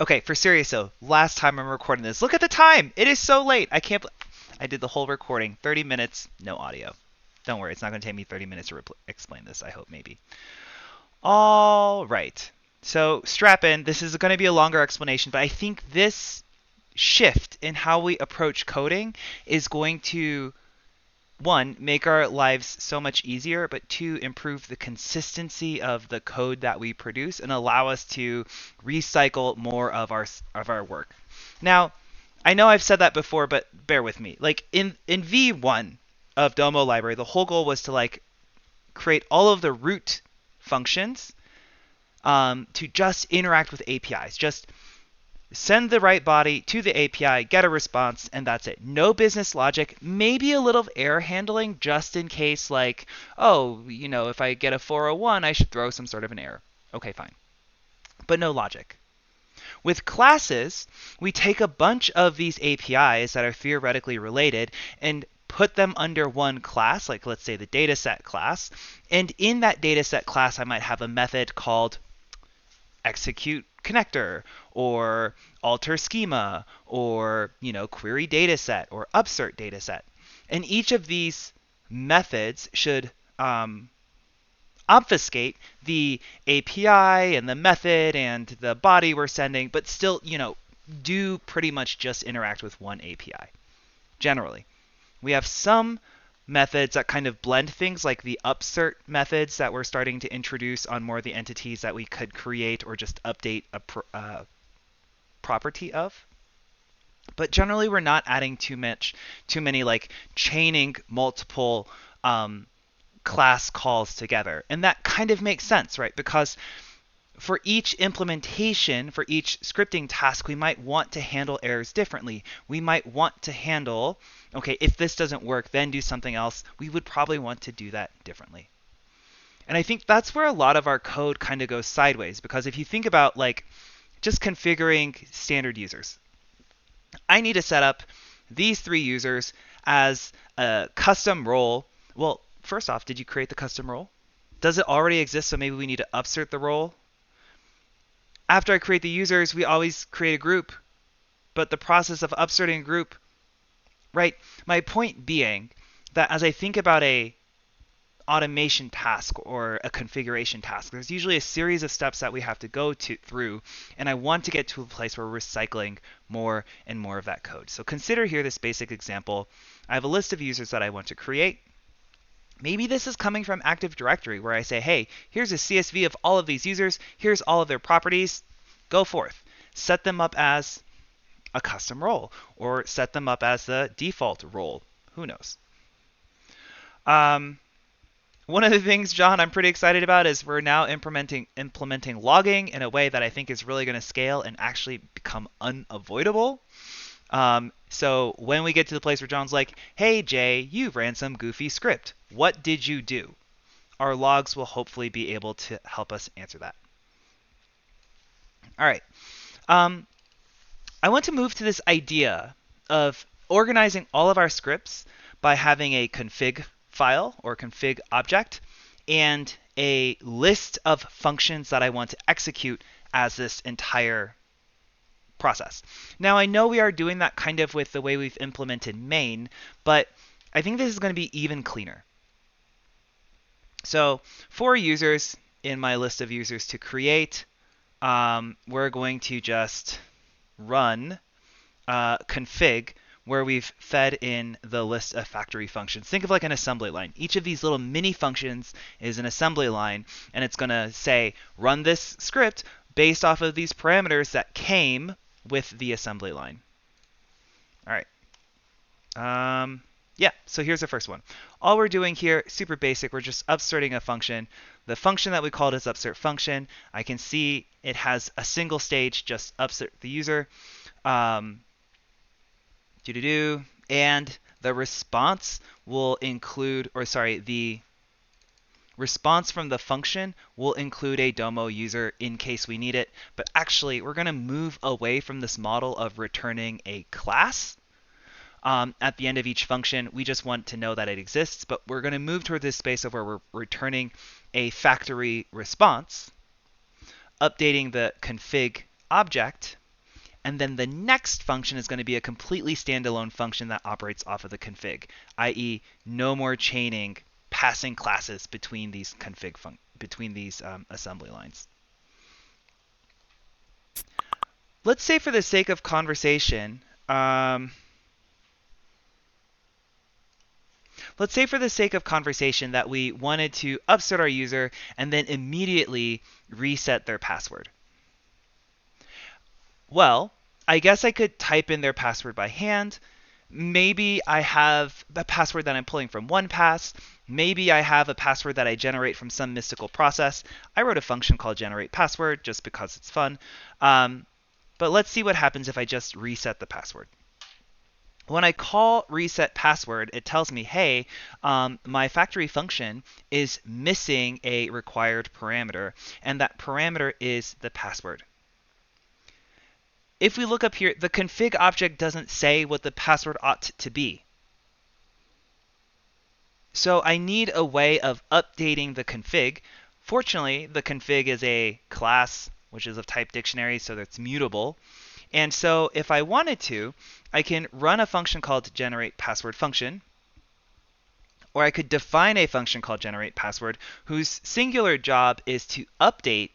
Okay, for serious though, last time I'm recording this. Look at the time. It is so late. I did the whole recording, 30 minutes, no audio. Don't worry, it's not going to take me 30 minutes to explain this. I hope maybe. All right. So strap in. This is going to be a longer explanation, but I think this shift in how we approach coding is going to one, make our lives so much easier, but two, improve the consistency of the code that we produce and allow us to recycle more of our work. Now, I know I've said that before, but bear with me. Like in V1 of Domo library, the whole goal was to like create all of the root functions to just interact with APIs. Just send the right body to the API, get a response, and that's it. No business logic, maybe a little error handling just in case, like, oh, if I get a 401, I should throw some sort of an error. Okay, fine. But no logic. With classes, we take a bunch of these APIs that are theoretically related and put them under one class, like let's say the dataset class. And in that dataset class, I might have a method called execute connector or alter schema or query dataset or upsert dataset. And each of these methods should obfuscate the API and the method and the body we're sending, but still, do pretty much just interact with one API. Generally, we have some methods that kind of blend things, like the upsert methods that we're starting to introduce on more of the entities that we could create or just update a property of. But generally, we're not adding too many like chaining multiple class calls together. And that kind of makes sense, right? Because for each implementation, for each scripting task, we might want to handle errors differently. We might want to handle, okay, if this doesn't work, then do something else. We would probably want to do that differently. And I think that's where a lot of our code kind of goes sideways, because if you think about like just configuring standard users, I need to set up these three users as a custom role. Well, first off, did you create the custom role? Does it already exist? So maybe we need to upsert the role. After I create the users, we always create a group. But the process of upserting a group, right? My point being that as I think about a automation task or a configuration task, there's usually a series of steps that we have to go through, and I want to get to a place where we're recycling more and more of that code. So consider here this basic example. I have a list of users that I want to create. Maybe this is coming from Active Directory, where I say, hey, here's a CSV of all of these users. Here's all of their properties. Go forth. Set them up as a custom role, or set them up as the default role. Who knows? One of the things, John, I'm pretty excited about is we're now implementing logging in a way that I think is really going to scale and actually become unavoidable. So when we get to the place where John's like, hey, Jay, you ran some goofy script. What did you do? Our logs will hopefully be able to help us answer that. All right. I want to move to this idea of organizing all of our scripts by having a config file or config object and a list of functions that I want to execute as this entire process. Now, I know we are doing that kind of with the way we've implemented main, but I think this is going to be even cleaner. So for users in my list of users to create, we're going to just run config where we've fed in the list of factory functions. Think of like an assembly line. Each of these little mini functions is an assembly line, and it's going to say, run this script based off of these parameters that came with the assembly line. All right. Yeah, so here's the first one. All we're doing here, super basic, we're just upserting a function. The function that we called is upsert function. I can see it has a single stage, just upsert the user. And the response will include, the response from the function will include a Domo user in case we need it. But actually, we're going to move away from this model of returning a class. At the end of each function, we just want to know that it exists, but we're going to move toward this space of where we're returning a factory response, updating the config object, And then the next function is going to be a completely standalone function that operates off of the config, i.e., no more chaining, passing classes between these assembly lines. Let's say for the sake of conversation, that we wanted to upsert our user and then immediately reset their password. Well, I guess I could type in their password by hand. Maybe I have a password that I'm pulling from 1Pass. Maybe I have a password that I generate from some mystical process. I wrote a function called generate password just because it's fun. But let's see what happens if I just reset the password. When I call reset password, it tells me, hey, my factory function is missing a required parameter, and that parameter is the password. If we look up here, the config object doesn't say what the password ought to be. So I need a way of updating the config. Fortunately, the config is a class, which is of type dictionary, so that's mutable. And so if I wanted to, I can run a function called generate password function, or I could define a function called generate password whose singular job is to update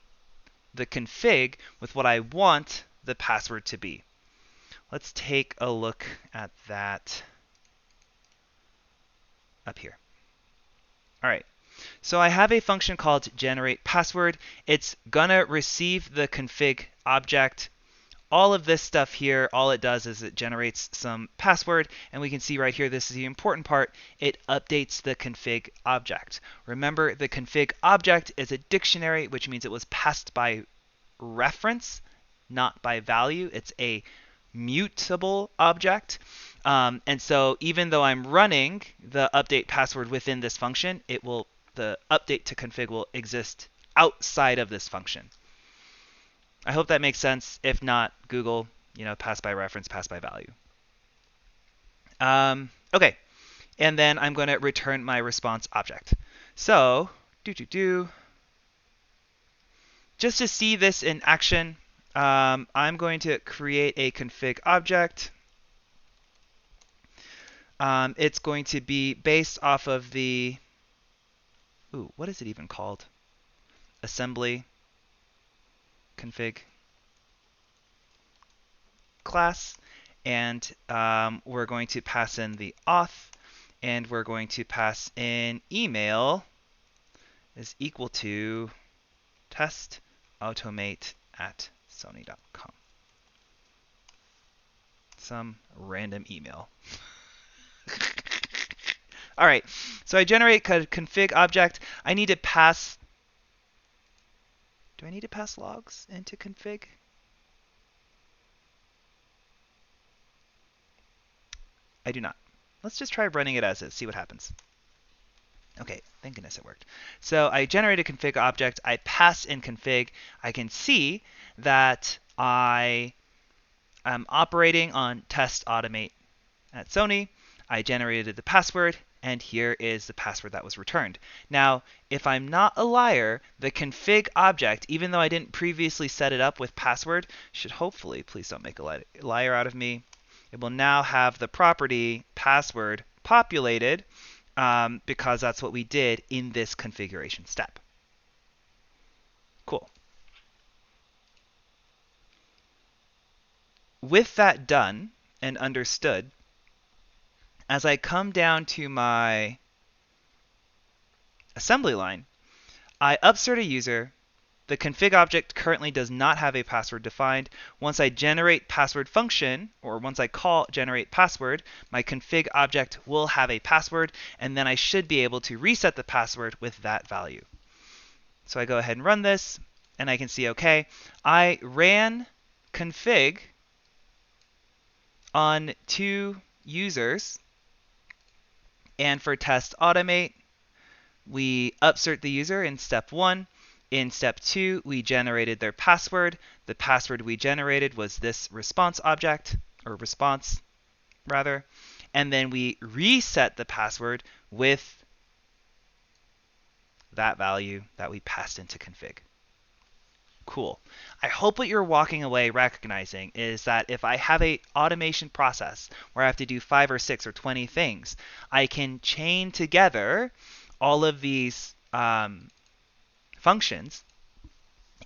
the config with what I want the password to be. Let's take a look at that up here. All right. So I have a function called generate password. It's gonna receive the config object. All of this stuff here, all it does is it generates some password, and we can see right here, this is the important part, it updates the config object. Remember, the config object is a dictionary, which means it was passed by reference, not by value. It's a mutable object. And so even though I'm running the update password within this function, the update to config will exist outside of this function. I hope that makes sense. If not, Google, pass by reference, pass by value. Okay, and then I'm going to return my response object. So, just to see this in action, I'm going to create a config object. It's going to be based off of the, what is it even called? Assembly config class, and we're going to pass in the auth, and we're going to pass in email is equal to testautomate@sony.com. Some random email. All right, so I generate a config object. I need to pass. Do I need to pass logs into config? I do not. Let's just try running it as is, see what happens. Okay, thank goodness it worked. So I generate a config object. I pass in config. I can see that I am operating on test automate at Sony. I generated the password, and here is the password that was returned. Now, if I'm not a liar, the config object, even though I didn't previously set it up with password, should hopefully, please don't make a liar out of me, it will now have the property password populated because that's what we did in this configuration step. Cool. With that done and understood, as I come down to my assembly line, I upsert a user. The config object currently does not have a password defined. Once I generate password function, or once I call generate password, my config object will have a password, and then I should be able to reset the password with that value. So I go ahead and run this, and I can see, okay, I ran config on 2 users, and for test automate, we upsert the user in step 1. In step 2, we generated their password. The password we generated was this response object, or response, rather. And then we reset the password with that value that we passed into config. Cool. I hope what you're walking away recognizing is that if I have a automation process where I have to do 5 or 6 or 20 things, I can chain together all of these functions.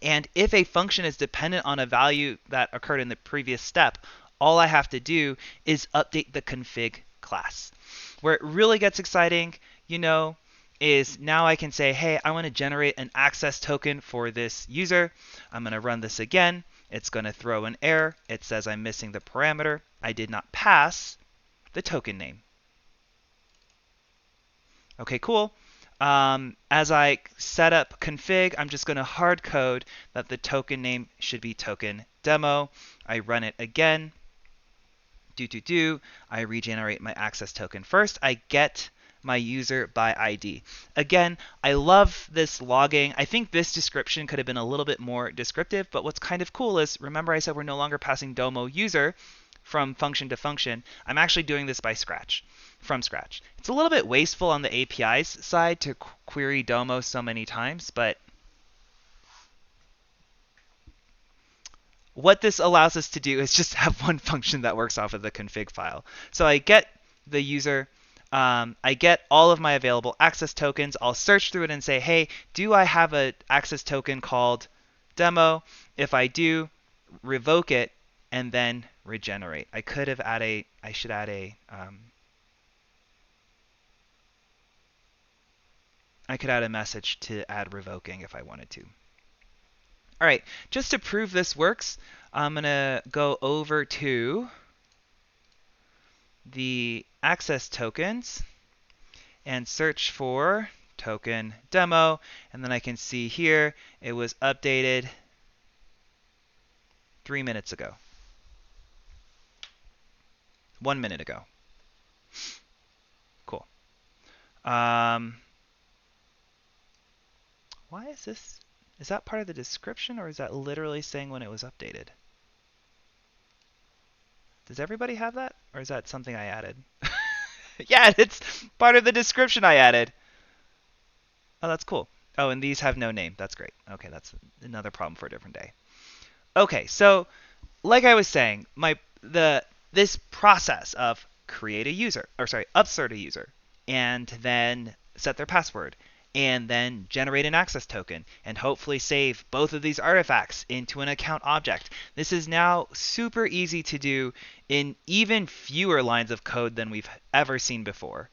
And if a function is dependent on a value that occurred in the previous step, all I have to do is update the config class. Where it really gets exciting, is now I can say, hey, I want to generate an access token for this user. I'm going to run this again. It's going to throw an error. It says I'm missing the parameter. I did not pass the token name. Okay, cool. As I set up config, I'm just going to hard code that the token name should be token demo. I run it again. I regenerate my access token. First, I get my user by ID. Again, I love this logging. I think this description could have been a little bit more descriptive, but what's kind of cool is, remember I said we're no longer passing domo user from function to function. I'm actually doing this from scratch. It's a little bit wasteful on the API's side to query domo so many times, but what this allows us to do is just have one function that works off of the config file. So I get the user, I get all of my available access tokens. I'll search through it and say, hey, do I have an access token called demo? If I do, revoke it and then regenerate. I should add a message to add revoking if I wanted to. All right, just to prove this works, I'm going to go over to the access tokens and search for token demo, and then I can see here it was updated 3 minutes ago. 1 minute ago. Cool. Why is this? Is that part of the description, or is that literally saying when it was updated? Does everybody have that, or is that something I added? Yeah, it's part of the description I added. Oh, that's cool. Oh, and these have no name. That's great. Okay, that's another problem for a different day. Okay, so like I was saying, this process of upsert a user, and then set their password, and then generate an access token, and hopefully save both of these artifacts into an account object. This is now super easy to do in even fewer lines of code than we've ever seen before,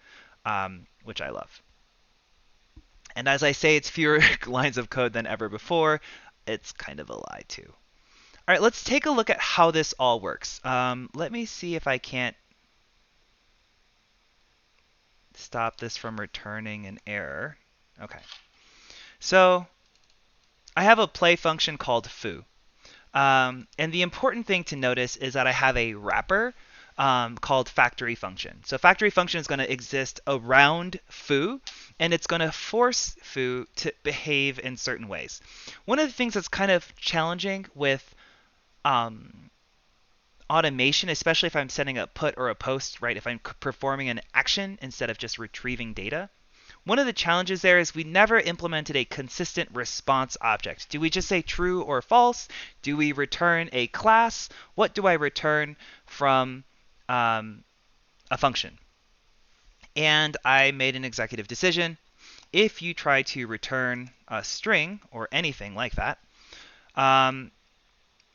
which I love. And as I say, it's fewer lines of code than ever before. It's kind of a lie, too. All right, let's take a look at how this all works. Let me see if I can't stop this from returning an error. Okay. So I have a play function called foo. And the important thing to notice is that I have a wrapper called factory function. So factory function is going to exist around foo, and it's going to force foo to behave in certain ways. One of the things that's kind of challenging with automation, especially if I'm setting a put or a post, right? If I'm performing an action instead of just retrieving data. One of the challenges there is we never implemented a consistent response object. Do we just say true or false? Do we return a class? What do I return from a function? And I made an executive decision. If you try to return a string or anything like that,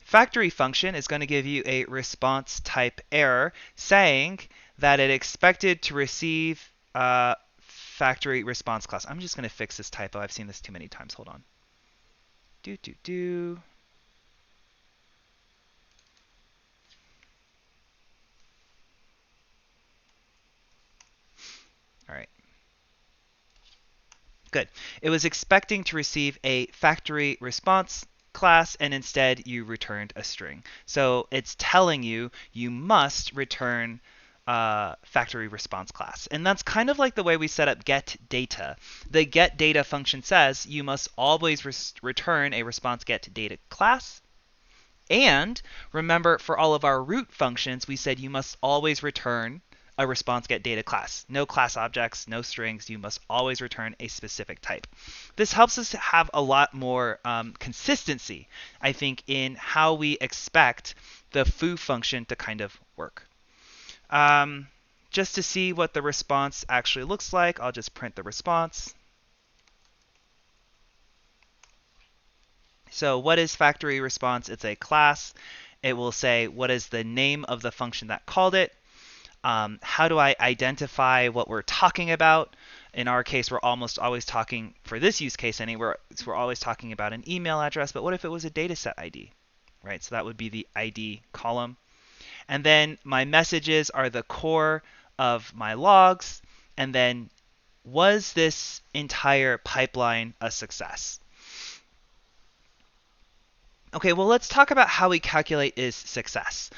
factory function is going to give you a response type error saying that it expected to receive factory response class. I'm just going to fix this typo. I've seen this too many times. Hold on. All right. Good. It was expecting to receive a factory response class, and instead you returned a string. So it's telling you must return factory response class. And that's kind of like the way we set up get data. The get data function says you must always return a response get data class. And remember, for all of our root functions, we said you must always return a response get data class. No class objects, no strings. You must always return a specific type. This helps us to have a lot more consistency, I think, in how we expect the foo function to kind of work. Just to see what the response actually looks like, I'll just print the response. So what is factory response? It's a class. It will say what is the name of the function that called it. How do I identify what we're talking about? In our case, we're almost always talking, for this use case anyway, we're always talking about an email address, but what if it was a dataset ID? Right, so that would be the ID column. And then my messages are the core of my logs. And then was this entire pipeline a success? Okay, well, let's talk about how we calculate is success.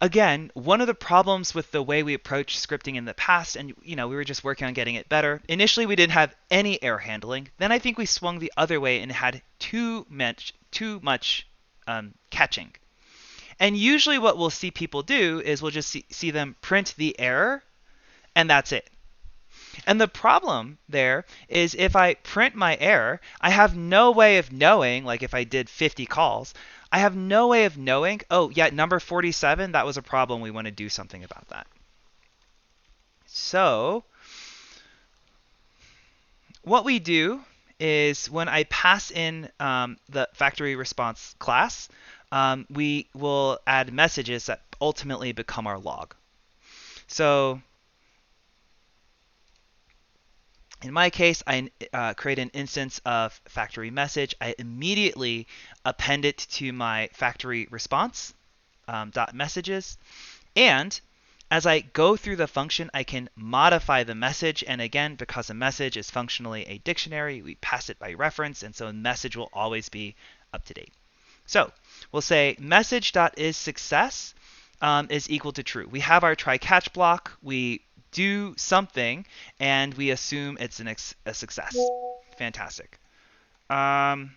Again, one of the problems with the way we approached scripting in the past, and we were just working on getting it better. Initially, we didn't have any error handling. Then I think we swung the other way and had too much catching. And usually what we'll see people do is we'll just see them print the error, and that's it. And the problem there is if I print my error, I have no way of knowing, like if I did 50 calls, I have no way of knowing, oh, yeah, number 47, that was a problem. We want to do something about that. So what we do is when I pass in the factory response class, we will add messages that ultimately become our log. So in my case, I create an instance of factory message. I immediately append it to my factory response dot messages. And as I go through the function, I can modify the message. And again, because a message is functionally a dictionary, we pass it by reference. And so a message will always be up to date. So we'll say message.isSuccess is equal to true. We have our try catch block. We do something, and we assume it's a success. Fantastic. Then,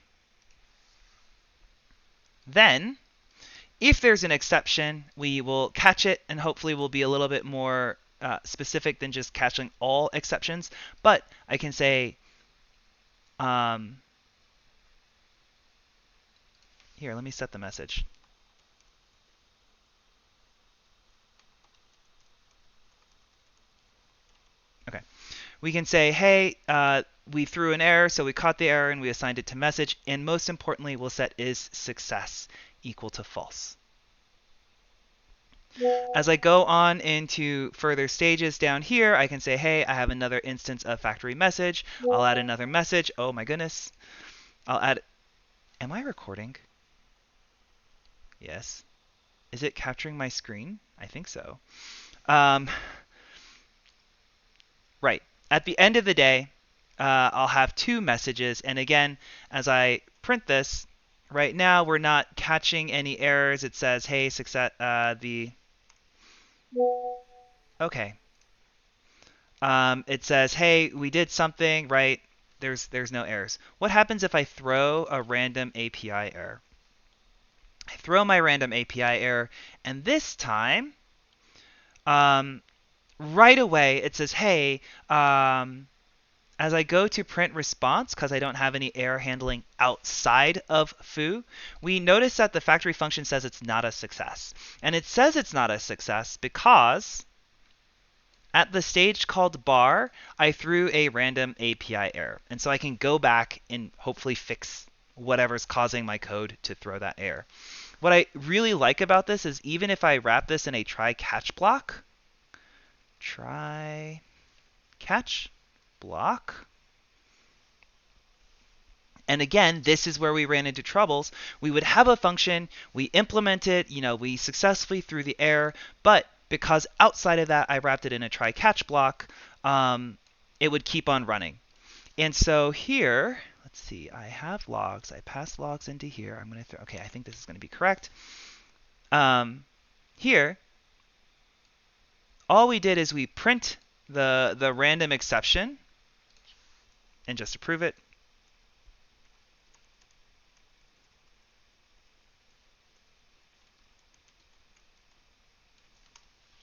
if there's an exception, we will catch it, and hopefully we'll be a little bit more specific than just catching all exceptions. But I can say, here, let me set the message. Okay. We can say, hey, we threw an error, so we caught the error and we assigned it to message. And most importantly, we'll set is success equal to false. As I go on into further stages down here, I can say, hey, I have another instance of factory message. I'll add another message. Oh my goodness. I'll add, am I recording? Yes. Is it capturing my screen? I think so. Right. At the end of the day, I'll have two messages. And again, as I print this, right now we're not catching any errors. It says, hey, success, okay. It says, hey, we did something, right? There's no errors. What happens if I throw a random API error? I throw my random API error, and this time, right away, it says, hey, as I go to print response, because I don't have any error handling outside of foo, we notice that the factory function says it's not a success. And it says it's not a success because at the stage called bar, I threw a random API error. And so I can go back and hopefully fix whatever's causing my code to throw that error. What I really like about this is even if I wrap this in a try catch block, try catch block. And again, this is where we ran into troubles. We would have a function, we implement it, we successfully threw the error, but because outside of that I wrapped it in a try catch block, it would keep on running. And so here, let's see, I have logs. I passed logs into here. I'm going to throw, okay, I think this is going to be correct. Here, all we did is we print the random exception, and just to prove it,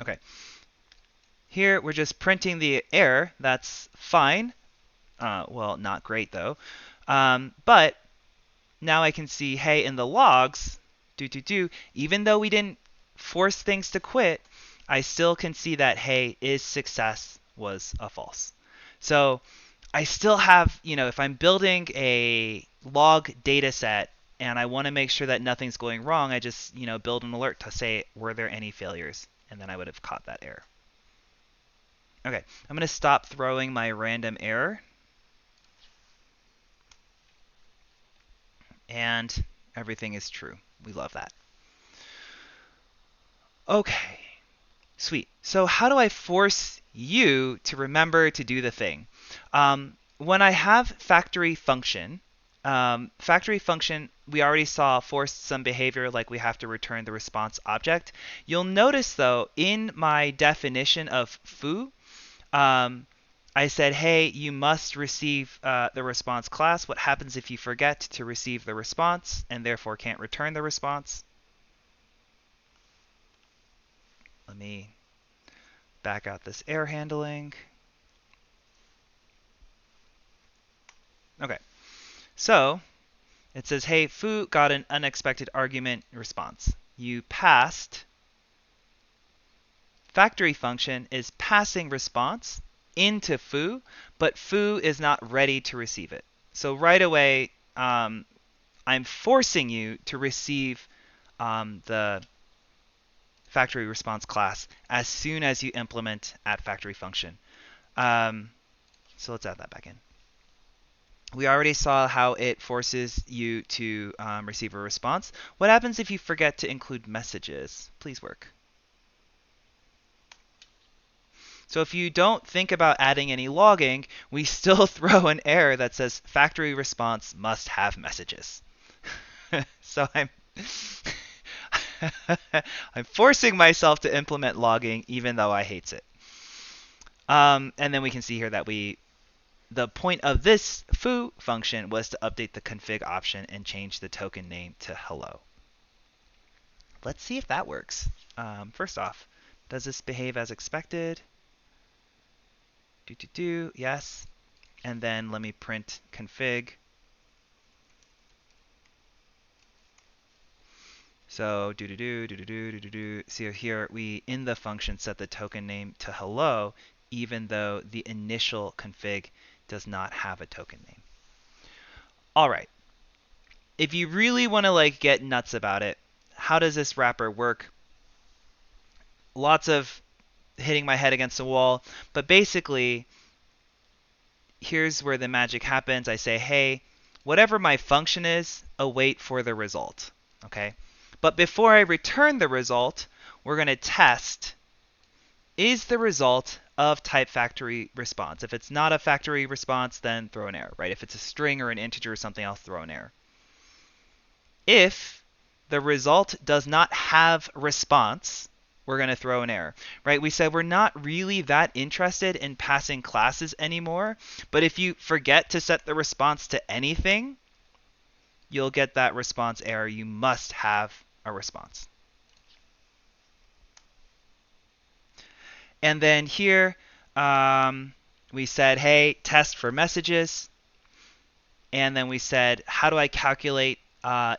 Okay. Here we're just printing the error. That's fine. Well, not great though. But now I can see, hey, in the logs, even though we didn't force things to quit, I still can see that, hey, is success was a false. So I still have, if I'm building a log data set and I want to make sure that nothing's going wrong, I just, build an alert to say, were there any failures? And then I would have caught that error. Okay, I'm going to stop throwing my random error. And everything is true. We love that. Okay, sweet. So how do I force you to remember to do the thing? When I have factory function, we already saw forced some behavior like we have to return the response object. You'll notice though, in my definition of foo, I said, hey, you must receive the response class. What happens if you forget to receive the response and therefore can't return the response? Let me back out this error handling. Okay, so it says, hey, foo got an unexpected argument response. You passed. Factory function is passing response into foo, but foo is not ready to receive it. So right away, I'm forcing you to receive the factory response class as soon as you implement at factory function. So let's add that back in. We already saw how it forces you to receive a response. What happens if you forget to include messages? Please work. So if you don't think about adding any logging, we still throw an error that says factory response must have messages. So I'm forcing myself to implement logging even though I hate it. And then we can see here that the point of this foo function was to update the config option and change the token name to hello. Let's see if that works. First off, does this behave as expected? Yes. And then let me print config. So So here we in the function set the token name to hello, even though the initial config does not have a token name. All right. If you really want to get nuts about it, how does this wrapper work? Lots of hitting my head against the wall, but basically here's where the magic happens. I say, hey, whatever my function is, await for the result. Okay? But before I return the result, we're going to test, is the result of type factory response? If it's not a factory response, then throw an error, right? If it's a string or an integer or something else, throw an error. If the result does not have response, we're going to throw an error, right? We said we're not really that interested in passing classes anymore, but if you forget to set the response to anything, you'll get that response error. You must have a response. And then here we said, hey, test for messages. And then we said, how do I calculate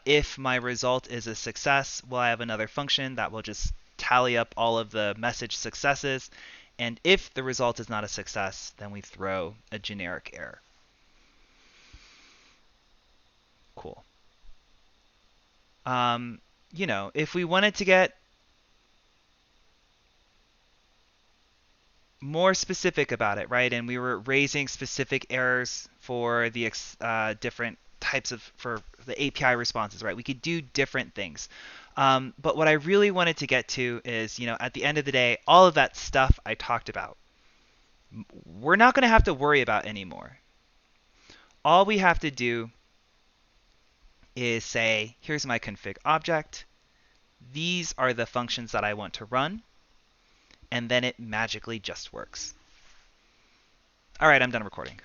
if my result is a success? Well, I have another function that will just tally up all of the message successes. And if the result is not a success, then we throw a generic error. Cool. If we wanted to get more specific about it, right? And we were raising specific errors for the different types for the API responses, right? We could do different things. But what I really wanted to get to is, at the end of the day, all of that stuff I talked about, we're not going to have to worry about anymore. All we have to do is say, here's my config object. These are the functions that I want to run. And then it magically just works. All right, I'm done recording.